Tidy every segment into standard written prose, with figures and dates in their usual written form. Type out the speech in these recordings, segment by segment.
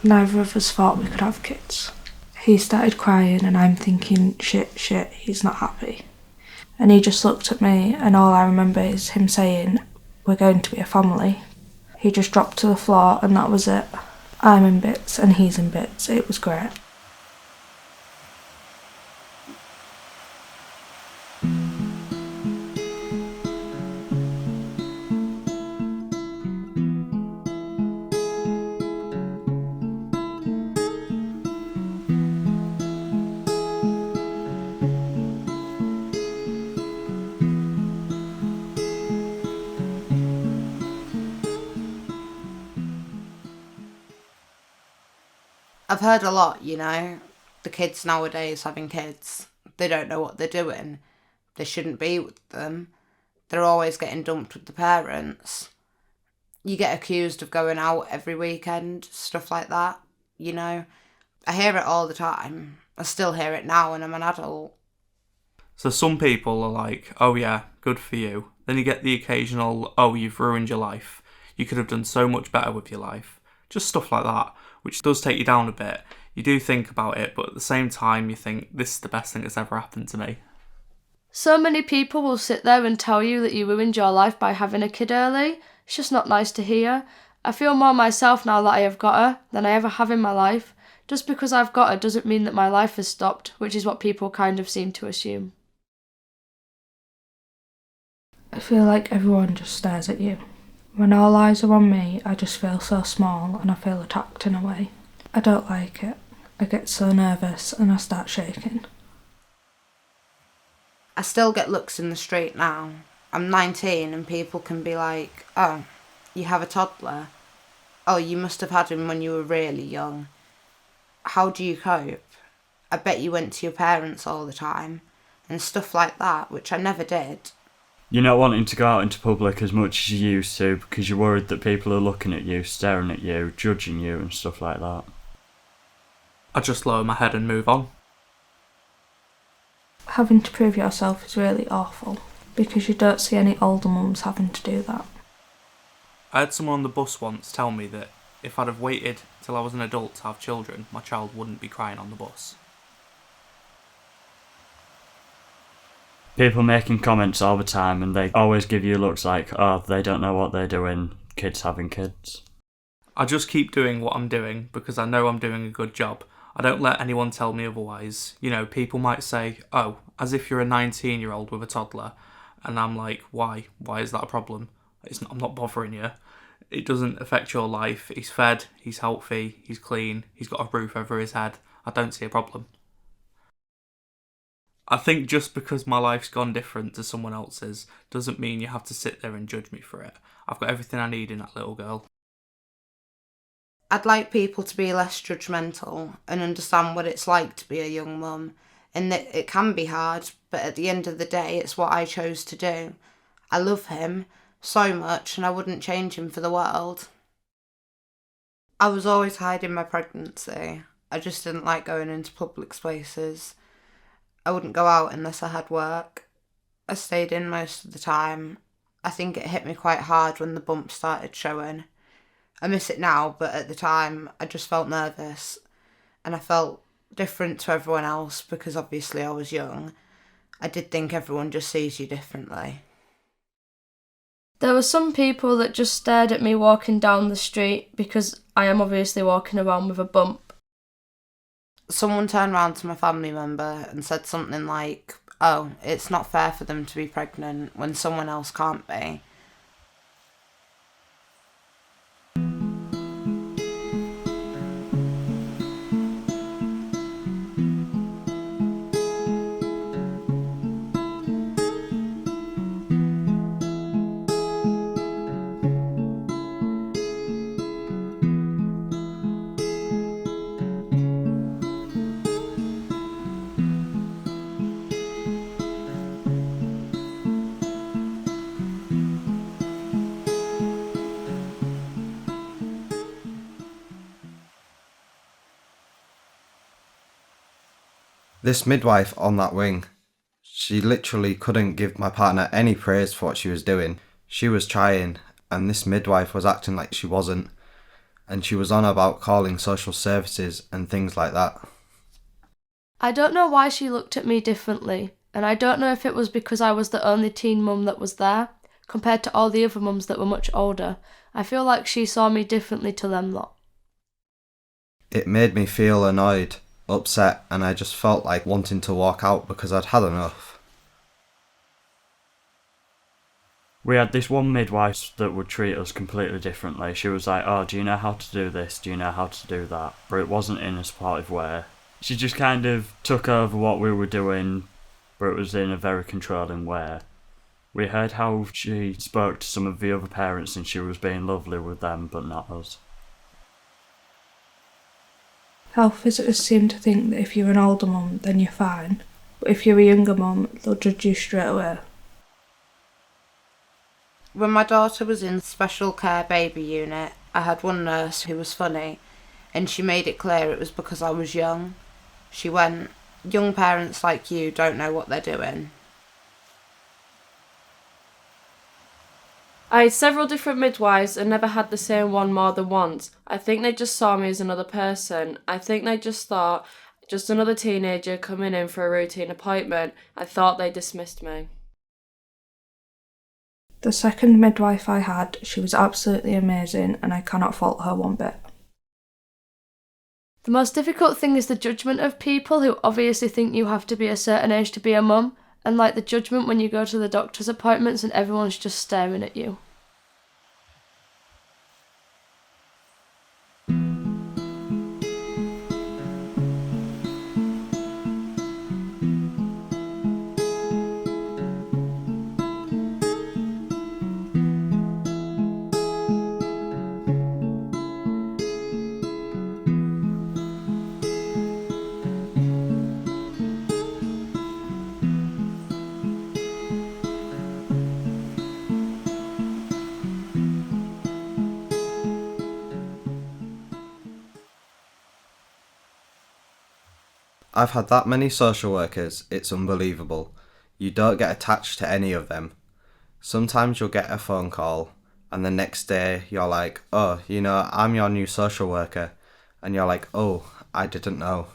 Neither of us thought we could have kids. He started crying and I'm thinking, shit, he's not happy. And he just looked at me and all I remember is him saying, we're going to be a family. He just dropped to the floor and that was it. I'm in bits and he's in bits. It was great. I've heard a lot, the kids nowadays having kids, they don't know what they're doing. They shouldn't be with them. They're always getting dumped with the parents. You get accused of going out every weekend, stuff like that, I hear it all the time. I still hear it now when I'm an adult. So some people are like, oh yeah, good for you. Then you get the occasional, oh, you've ruined your life. You could have done so much better with your life. Just stuff like that, which does take you down a bit. You do think about it, but at the same time you think, this is the best thing that's ever happened to me. So many people will sit there and tell you that you ruined your life by having a kid early. It's just not nice to hear. I feel more myself now that I have got her than I ever have in my life. Just because I've got her doesn't mean that my life has stopped, which is what people kind of seem to assume. I feel like everyone just stares at you. When all eyes are on me, I just feel so small and I feel attacked in a way. I don't like it. I get so nervous and I start shaking. I still get looks in the street now. I'm 19 and people can be like, oh, you have a toddler? Oh, you must have had him when you were really young. How do you cope? I bet you went to your parents all the time and stuff like that, which I never did. You're not wanting to go out into public as much as you used to because you're worried that people are looking at you, staring at you, judging you and stuff like that. I just lower my head and move on. Having to prove yourself is really awful because you don't see any older mums having to do that. I had someone on the bus once tell me that if I'd have waited till I was an adult to have children, my child wouldn't be crying on the bus. People making comments all the time and they always give you looks like, oh, they don't know what they're doing, kids having kids. I just keep doing what I'm doing because I know I'm doing a good job. I don't let anyone tell me otherwise. People might say, oh, as if you're a 19-year-old with a toddler. And I'm like, why? Why is that a problem? I'm not bothering you. It doesn't affect your life. He's fed, he's healthy, he's clean, he's got a roof over his head. I don't see a problem. I think just because my life's gone different to someone else's doesn't mean you have to sit there and judge me for it. I've got everything I need in that little girl. I'd like people to be less judgmental and understand what it's like to be a young mum, and that it can be hard, but at the end of the day, it's what I chose to do. I love him so much and I wouldn't change him for the world. I was always hiding my pregnancy. I just didn't like going into public spaces. I wouldn't go out unless I had work. I stayed in most of the time. I think it hit me quite hard when the bumps started showing. I miss it now, but at the time I just felt nervous and I felt different to everyone else because obviously I was young. I did think everyone just sees you differently. There were some people that just stared at me walking down the street because I am obviously walking around with a bump. Someone turned around to my family member and said something like, oh, it's not fair for them to be pregnant when someone else can't be. This midwife on that wing, she literally couldn't give my partner any praise for what she was doing. She was trying, and this midwife was acting like she wasn't. and she was on about calling social services and things like that. I don't know why she looked at me differently, and I don't know if it was because I was the only teen mum that was there, compared to all the other mums that were much older. I feel like she saw me differently to them lot. It made me feel annoyed, upset, and I just felt like wanting to walk out because I'd had enough. We had this one midwife that would treat us completely differently. She was like, oh, do you know how to do this? Do you know how to do that? But it wasn't in a supportive way. She just kind of took over what we were doing, but it was in a very controlling way. We heard how she spoke to some of the other parents and she was being lovely with them, but not us. Health visitors seem to think that if you're an older mum, then you're fine. But if you're a younger mum, they'll judge you straight away. When my daughter was in special care baby unit, I had one nurse who was funny, and she made it clear it was because I was young. She went, young parents like you don't know what they're doing. I had several different midwives and never had the same one more than once. I think they just saw me as another person. I think they just thought, just another teenager coming in for a routine appointment. I thought they dismissed me. The second midwife I had, she was absolutely amazing and I cannot fault her one bit. The most difficult thing is the judgment of people who obviously think you have to be a certain age to be a mum, and like the judgment when you go to the doctor's appointments and everyone's just staring at you. I've had that many social workers, it's unbelievable. You don't get attached to any of them. Sometimes you'll get a phone call and the next day you're like, oh, I'm your new social worker. And you're like, oh, I didn't know.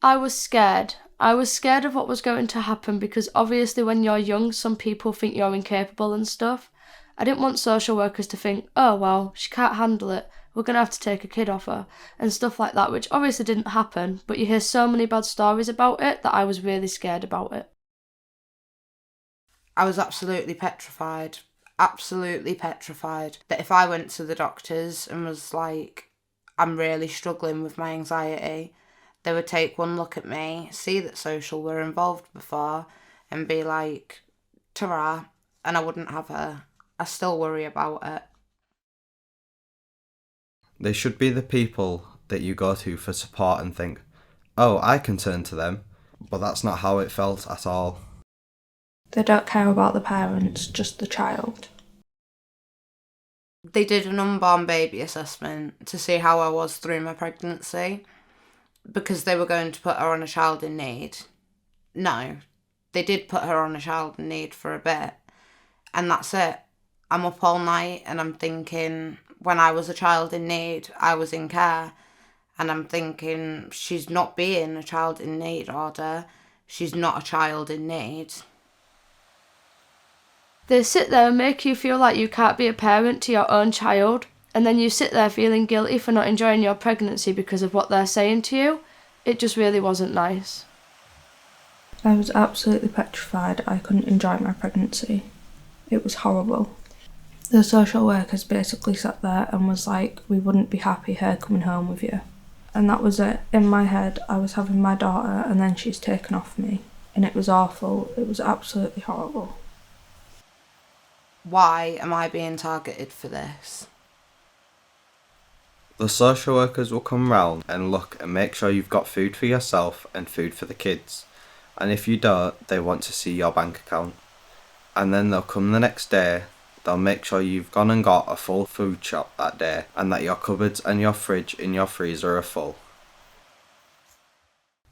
I was scared. I was scared of what was going to happen because obviously when you're young, some people think you're incapable and stuff. I didn't want social workers to think, oh, well, she can't handle it. We're going to have to take a kid off her and stuff like that, which obviously didn't happen, but you hear so many bad stories about it that I was really scared about it. I was absolutely petrified that if I went to the doctors and was like, I'm really struggling with my anxiety, they would take one look at me, see that social were involved before, and be like, ta-ra, and I wouldn't have her. I still worry about it. They should be the people that you go to for support and think, oh, I can turn to them, but that's not how it felt at all. They don't care about the parents, just the child. They did an unborn baby assessment to see how I was through my pregnancy because they were going to put her on a child in need. No, they did put her on a child in need for a bit, and that's it. I'm up all night and I'm thinking, when I was a child in need, I was in care, and I'm thinking, she's not being a child in need order. She's not a child in need. They sit there and make you feel like you can't be a parent to your own child, and then you sit there feeling guilty for not enjoying your pregnancy because of what they're saying to you. It just really wasn't nice. I was absolutely petrified. I couldn't enjoy my pregnancy. It was horrible. The social workers basically sat there and was like, we wouldn't be happy her coming home with you. And that was it. In my head, I was having my daughter and then she's taken off me. And it was awful. It was absolutely horrible. Why am I being targeted for this? The social workers will come round and look and make sure you've got food for yourself and food for the kids. And if you don't, they want to see your bank account. And then they'll come the next day. They'll make sure you've gone and got a full food shop that day and that your cupboards and your fridge in your freezer are full.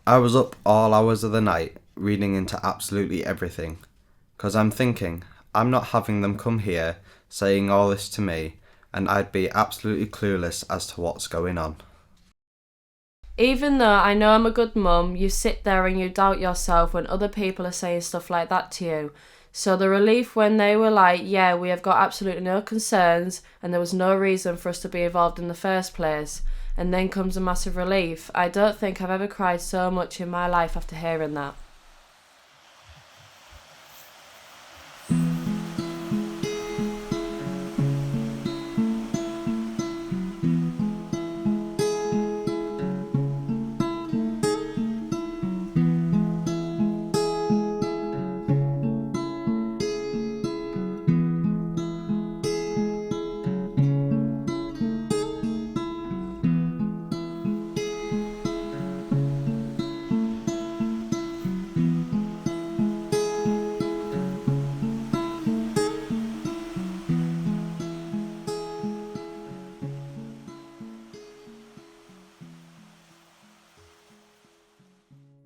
I was up all hours of the night reading into absolutely everything, because I'm thinking, I'm not having them come here saying all this to me and I'd be absolutely clueless as to what's going on. Even though I know I'm a good mum, you sit there and you doubt yourself when other people are saying stuff like that to you. So the relief when they were like, yeah, we have got absolutely no concerns and there was no reason for us to be involved in the first place, and then comes a massive relief. I don't think I've ever cried so much in my life after hearing that.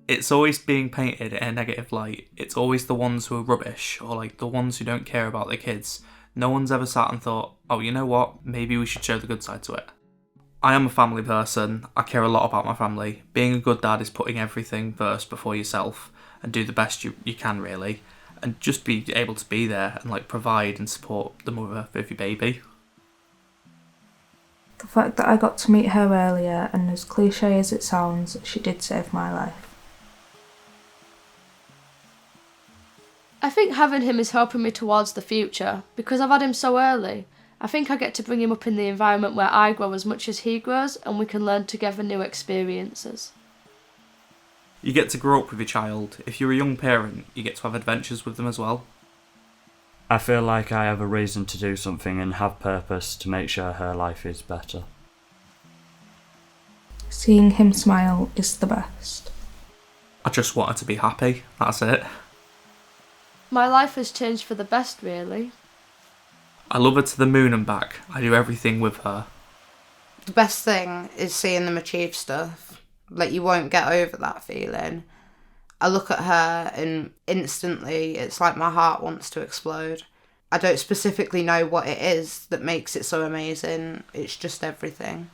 It's always being painted in a negative light. It's always the ones who are rubbish, or like the ones who don't care about their kids. No one's ever sat and thought, oh, you know what, maybe we should show the good side to it. I am a family person. I care a lot about my family. Being a good dad is putting everything first before yourself and do the best you can, really, and just be able to be there and like provide and support the mother of your baby. The fact that I got to meet her earlier, and as cliche as it sounds, she did save my life. I think having him is helping me towards the future, because I've had him so early. I think I get to bring him up in the environment where I grow as much as he grows, and we can learn together new experiences. You get to grow up with your child. If you're a young parent, you get to have adventures with them as well. I feel like I have a reason to do something and have purpose to make sure her life is better. Seeing him smile is the best. I just want her to be happy, that's it. My life has changed for the best, really. I love her to the moon and back. I do everything with her. The best thing is seeing them achieve stuff. Like, you won't get over that feeling. I look at her and instantly it's like my heart wants to explode. I don't specifically know what it is that makes it so amazing. It's just everything.